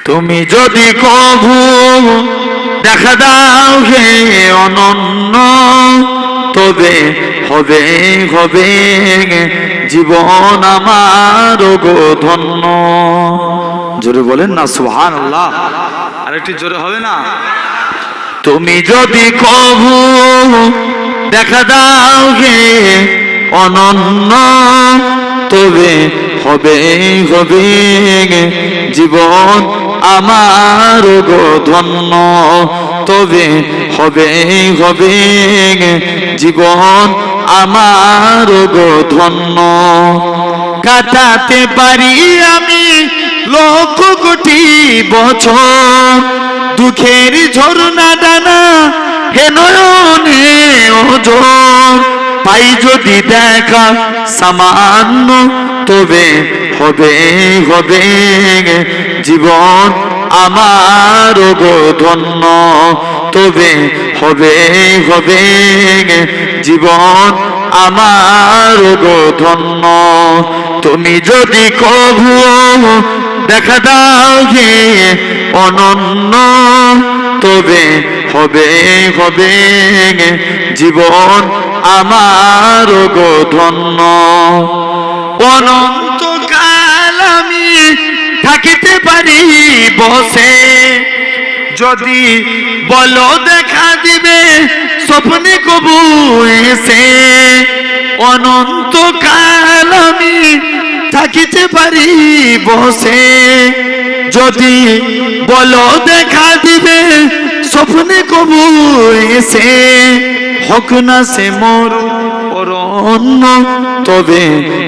তুমি যদি কভু দেখা দাও হে অনন্য, তবে হবে হবে জীবন আমার গো ধন্য। জোরে বলেন না সুবহানাল্লাহ। আরেকটু জোরে হবে না? তুমি যদি কভু দেখা দাও হে অনন্য, তবে হবে হবে জীবন আমার গো ধন্য, তবে হবে হবে জীবন আমার গো ধন্য। কাটাতে পারি আমি লক্ষ কোটি বছর, দুঃখের ঝর্ণা ডানা হে নয়নে ওজোর, পাই যদি দেখা সামান্য, তবে হবে হবে জীবন আমার গো ধন্য, তবে হবে হবে জীবন আমার গো ধন্য। তুমি যদি কভু দেখা দাও গে অনন্য, তবে হবে হবে জীবন আমার গো ধন্য। অনন্তকাল আমি থাকিতে পারি বসে, যদি বলো দেখা দিবে স্বপ্নে কবু এসে। অনন্তকাল আমি থাকিতে পারি বসে, যদি বলো দেখা দিবে স্বপ্নে কবু এসে। হোক না সে মোর অরণ্য, তবে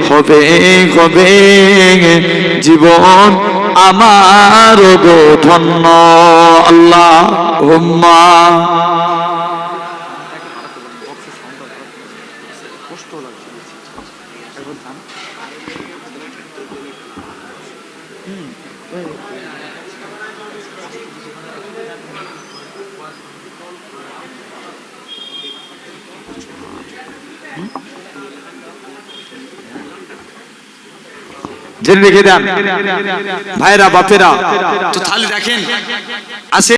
হবে হবে জীবন আমার গো ধন্য। আল্লাহুম্মা। জেনে রেখে দেন ভাইরা বাপেরা, তো তাহলে দেখেন আসে।